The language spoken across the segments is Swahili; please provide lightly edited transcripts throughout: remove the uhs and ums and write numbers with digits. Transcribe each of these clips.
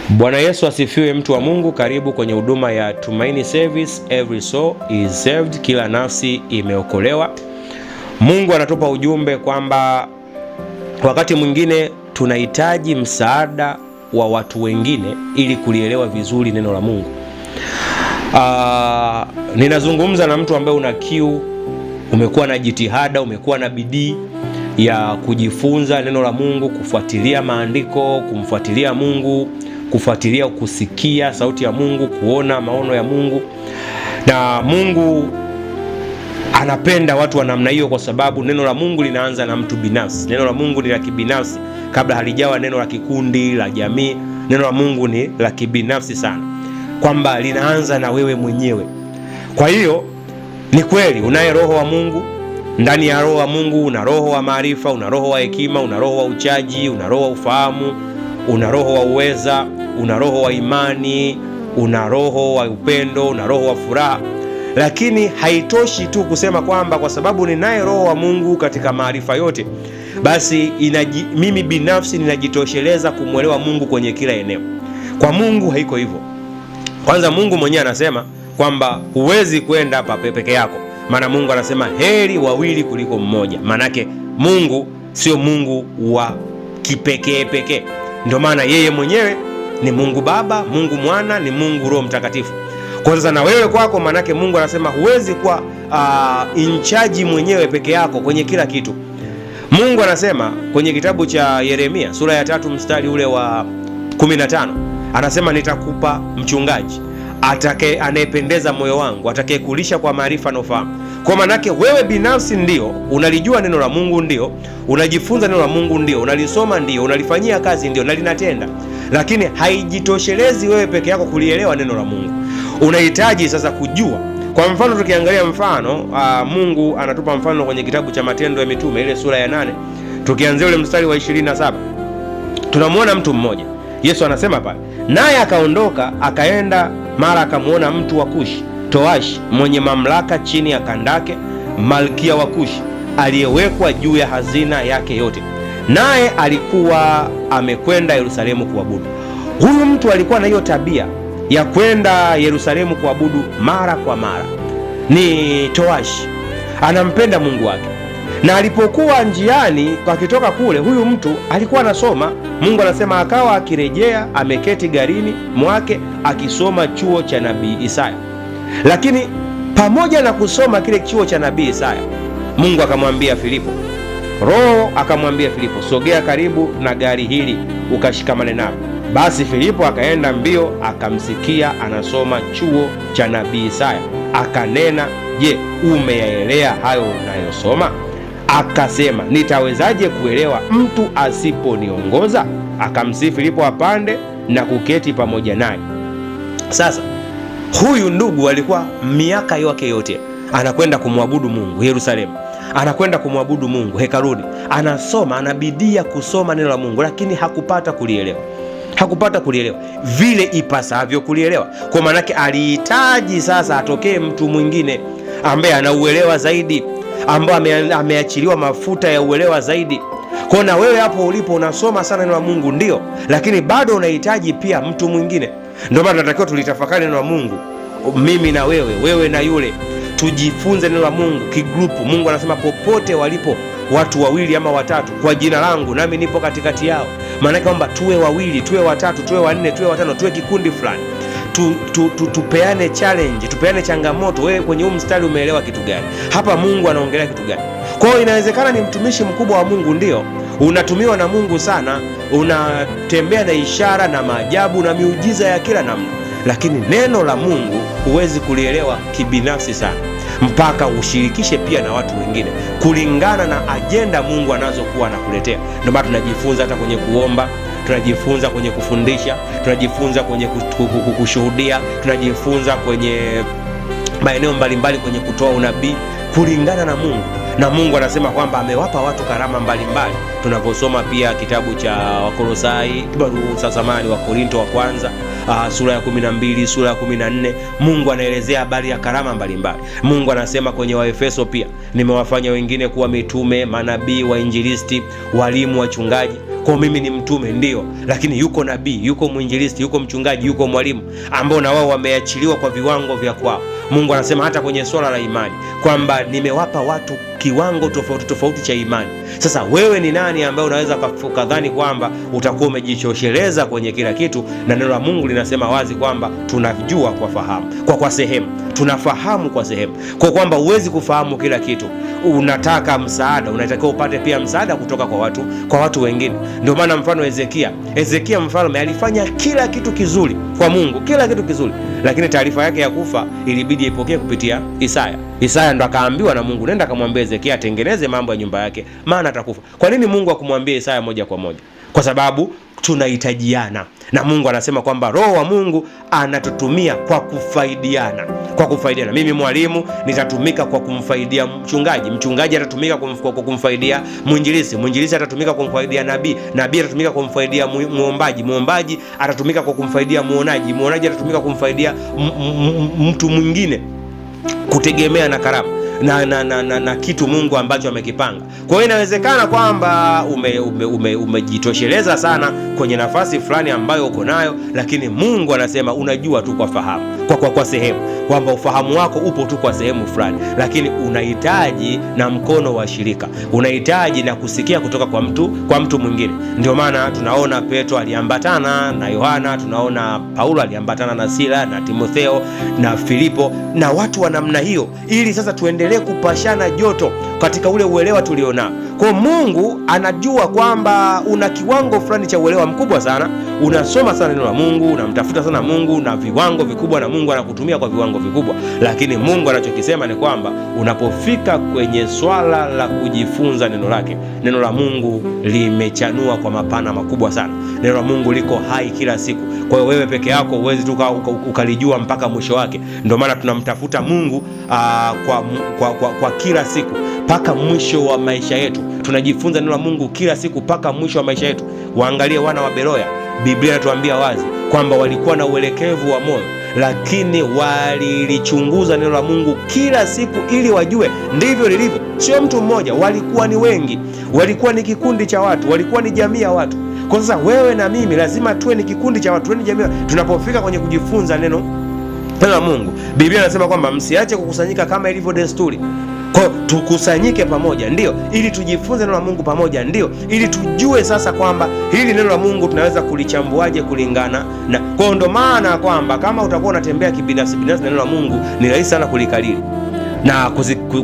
Bwana Yesu asifiwe, mtu wa Mungu. Karibu kwenye huduma ya Tumaini Service. Every soul is saved, kila nafsi imeokolewa. Mungu anatupa ujumbe kwamba wakati mwingine tunahitaji msaada wa watu wengine ili kulielewa vizuri neno la Mungu. Ninazungumza na mtu ambaye una kiu, umekuwa na jitihada, umekuwa na bidii ya kujifunza neno la Mungu, kufuatilia maandiko, kumfuatilia Mungu, kufuatilia kusikia sauti ya Mungu, kuona maono ya Mungu. Na Mungu anapenda watu wa namna hiyo, kwa sababu neno la Mungu linaanza na mtu binafsi. Neno la Mungu ni la kibinafsi kabla halijawa neno la kikundi, la jamii. Neno la Mungu ni la kibinafsi sana, kwamba linaanza na wewe mwenyewe. Kwa hiyo ni kweli unaye roho wa Mungu. Ndani ya roho wa Mungu una roho wa maarifa, una roho wa hekima, una roho wa uchaji, una roho wa ufahamu, una roho wa uweza, una roho wa imani, una roho wa upendo, una roho wa furaha. Lakini haitoshi tu kusema kwamba kwa sababu ninaye roho wa Mungu katika maarifa yote, basi mimi binafsi ninajitosheleza kumwelewa Mungu kwenye kila eneo. Kwa Mungu haiko hivyo. Kwanza Mungu mwenyewe anasema kwamba huwezi kwenda hapa peke yako. Maana Mungu anasema heri wawili kuliko mmoja. Manake Mungu sio Mungu wa kipekee pekee. Ndio maana yeye mwenyewe ni Mungu Baba, Mungu Mwana, ni Mungu Roho Mtakatifu. Kwa sasa na wewe kwako, manake Mungu anasema huwezi kuwa inchaji mwenyewe peke yako kwenye kila kitu. Mungu anasema kwenye kitabu cha Yeremia sura ya 3 mstari ule wa 15, anasema nitakupa mchungaji anayependeza moyo wangu, atakayekulisha kwa maarifa na ufahamu. Kwa manake wewe binafsi ndio unalijua neno la Mungu, ndio unajifunza neno la Mungu, ndio unalisoma, ndio unalifanyia kazi, ndio na linatenda. Lakini haijitoshelezi wewe peke yako kulielewa neno la Mungu. Unahitaji sasa kujua. Kwa mfano tukiangalia mfano, Mungu anatupa mfano kwenye kitabu cha Matendo ya Mitume ile sura ya 8, tukianzia ule mstari wa 27. Tunamwona mtu mmoja. Yesu anasema pale, naye akaondoka akaenda, mara akamuona mtu wa Kushi, toashi, mwenye mamlaka chini ya Kandake, malkia wa Kushi, aliyewekwa juu ya hazina yake yote, naye alikuwa amekwenda Yerusalemu kuabudu. Huyu mtu alikuwa na hiyo tabia ya kwenda Yerusalemu kuabudu mara kwa mara. Ni toashi, anampenda Mungu wake. Na alipokuwa njiani akitoka kule, huyu mtu alikuwa anasoma. Mungu anasema akawa akirejea ameketi garini mwake akisoma chuo cha nabii Isaya. Lakini pamoja na kusoma kile chuo cha nabii Isaya, Mungu akamwambia Filipo, Roho akamwambia Filipo, sogea karibu na gari hili ukashikamane nalo. Basi Filipo akaenda mbio akamsikia anasoma chuo cha nabii Isaya. Akanena, je, umeyaelewa hayo unayosoma? Akasema, nitawezaje kuelewa mtu asiponiongoza? Akamsihi Filipo apande na kuketi pamoja naye. Sasa huyu ndugu alikuwa miaka yake yote anakwenda kumwabudu Mungu Yerusalemu, anakwenda kumwabudu Mungu hekaluni, anasoma, anabidia kusoma neno la Mungu, lakini hakupata kulielewa vile ipasavyo kulielewa. Kwa maanake alihitaji sasa atokee mtu mwingine ambaye anauelewa zaidi, ambaye ameachiliwa mafuta ya uelewa zaidi. Kwa na wewe hapo ulipo unasoma sana neno la Mungu, ndio, lakini bado unahitaji pia mtu mwingine. Ndio maana tunatakiwa tulitafakari neno la Mungu, mimi na wewe na yule, tujifunze neno la Mungu kigrupu. Mungu anasema popote walipo watu wawili ama watatu kwa jina langu, nami nipo katikati yao. Maana kwamba tuwe wawili, tuwe watatu, tuwe wanne, tuwe watano, tuwe kikundi fulani, tupeane challenge, tupeane changamoto. Wewe kwenye huu mstari umeelewa kitu gani? Hapa Mungu anaongelea kitu gani? Kwa hiyo inawezekana ni mtumishi mkubwa wa Mungu, ndio unatumiwa na Mungu sana, unatembea na ishara na maajabu na miujiza ya kila namna, lakini neno la Mungu huwezi kulielewa kibinafsi sana, mpaka ushirikishe pia na watu wengine kulingana na ajenda Mungu anazokuwa anakuletea. Ndio maana tunajifunza hata kwenye kuomba, tunajifunza kwenye kufundisha, tunajifunza kwenye kushuhudia, tunajifunza kwenye maeneo mbalimbali kwenye kutoa unabii kulingana na Mungu. Na Mungu anasema kwamba amewapa watu karama mbalimbali. Tunaposoma pia kitabu cha Wakolosai, wa Korinto wa kwanza, sura ya 12, sura ya 14, Mungu anaelezea habari ya karama mbalimbali. Mungu anasema kwenye Waefeso pia, nimewafanya wengine kuwa mitume, manabii, wainjilisti, walimu, wachungaji. Kwa mimi ni mtume ndio, lakini yuko nabii, yuko mwinjilisti, yuko mchungaji, yuko mwalimu ambao na wao wameachiliwa kwa viwango vya kwao. Mungu anasema hata kwenye swala la imani kwamba nimewapa watu kiwango tofauti tofauti cha imani. Sasa wewe ni nani ambaye unaweza kadhani kwamba utakuwa umejitosheleza kwenye kila kitu? Na neno la Mungu linasema wazi kwamba tunajua kwa fahamu, kwa sehemu, tunafahamu kwa sehemu, kwa kwamba huwezi kufahamu kila kitu. Unataka msaada, unatakiwa upate pia msaada kutoka kwa watu wengine. Ndio maana mfano Hezekia mfalme alifanya kila kitu kizuri kwa Mungu, kila kitu kizuri, lakini taarifa yake ya kufa ilibidi ipokee kupitia Isaya ndo akaambiwa na Mungu, nenda kamwambia Hezekia atengeneze mambo ya nyumba yake, maana atakufa. Kwa nini Mungu akumwambia Isaya moja kwa moja? Kwa sababu tunahitajiana, na Mungu anasema kwamba Roho wa Mungu anatutumia kwa kufaidiana. Mimi mwalimu nitatumika kwa kumfaidia mchungaji atatumika kwa kumfaidia mwinjilisti atatumika kwa kumfaidia nabii atatumika kwa kumfaidia muombaji atatumika kwa kumfaidia muonaji atatumika kumfaidia mtu mwingine, kutegemea na karama na kitu Mungu ambacho amekipanga. Kwa hiyo inawezekana kwamba umejitosheleza sana kwenye nafasi fulani ambayo uko nayo, lakini Mungu anasema unajua tu kwa fahamu, kwa sehemu, kwamba ufahamu wako upo tu kwa sehemu fulani, lakini unahitaji na mkono wa shirika, unahitaji na kusikia kutoka kwa mtu mwingine. Ndio maana tunaona Petro aliambatana na Yohana, tunaona Paulo aliambatana na Sila na Timotheo na Filipo na watu wa namna hiyo, ili sasa tuendelee kupashana joto katika ule uelewa tulionao. Kwa Mungu anajua kwamba una kiwango fulani cha uelewa mkubwa sana, unasoma sana neno la Mungu, unamtafuta sana Mungu na viwango vikubwa, na Mungu anakutumia kwa viwango vikubwa. Lakini Mungu anachokisema ni kwamba unapofika kwenye swala la kujifunza neno lake, neno la Mungu limechanua kwa mapana makubwa sana. Neno la Mungu liko hai kila siku. Kwa hiyo wewe peke yako huwezi tu ukalijua mpaka mwisho wake. Ndio maana tunamtafuta Mungu kwa kila siku mpaka mwisho wa maisha yetu. Tunajifunza neno la Mungu kila siku mpaka mwisho wa maisha yetu. Waangalie wana wa Beroya, Biblia inatuambia wazi kwamba walikuwa na uelekevu wa moyo, lakini walilichunguza neno la Mungu kila siku ili wajue ndivyo lilivyo. Sio mtu mmoja, walikuwa ni wengi, walikuwa ni kikundi cha watu, walikuwa ni jamii ya watu. Kwa sasa wewe na mimi lazima tuwe ni kikundi cha watu, tuwe ni jamii tunapofika kwenye kujifunza neno la Mungu. Biblia inasema kwamba msiache kukusanyika kama ilivyo desturi. Kwa tukusanyike pamoja, ndio, ili tujifunze neno la Mungu pamoja, ndio, ili tujue sasa kwamba hili neno la Mungu tunaweza kulichambuaje kulingana na. Kwa ndo maana kwamba kama utakuwa unatembea kibinafsi na neno la Mungu, ni rahisi sana kulikalili na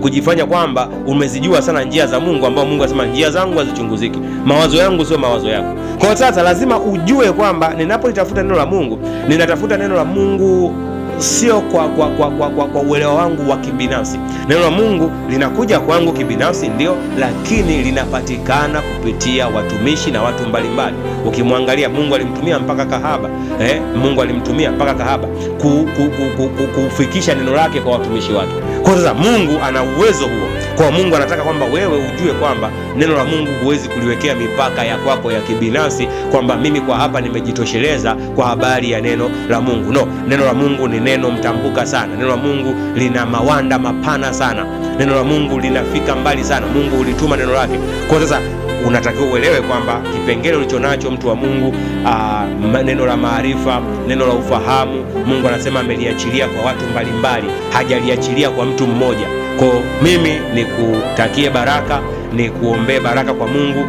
kujifanya kwamba umezijua sana njia za Mungu, ambao Mungu anasema njia zangu hazichunguziki, mawazo yangu sio mawazo yako. Kwa sasa lazima ujue kwamba ninapolitafuta neno la Mungu, ninatafuta neno la Mungu sio kwa uelewa wangu wa kibinafsi. Neno la Mungu linakuja kwangu kibinafsi ndio, lakini linapatikana kupitia watumishi na watu mbalimbali. Ukimwangalia Mungu alimtumia mpaka kahaba, Mungu alimtumia mpaka kahaba kufikisha neno lake kwa watumishi wake. Kwa sasa Mungu ana uwezo huo. Kwa Mungu anataka kwamba wewe ujue kwamba neno la Mungu huwezi kuliwekea mipaka ya kwako ya kibinafsi, kwamba mimi kwa hapa nimejitosheleza kwa habari ya neno la Mungu. No, neno la Mungu ni neno mtambuka sana. Neno la Mungu lina mawanda mapana sana. Neno la Mungu linafika mbali sana. Mungu ulituma neno lake. Kwa sasa unatakiwa uelewe kwamba kipengele ulichonacho mtu wa Mungu, neno la maarifa, neno la ufahamu, Mungu anasema ameliachilia kwa watu mbalimbali, hajaliachilia kwa mtu mmoja. Kwa mimi nikutakie baraka, nikuombee baraka kwa Mungu.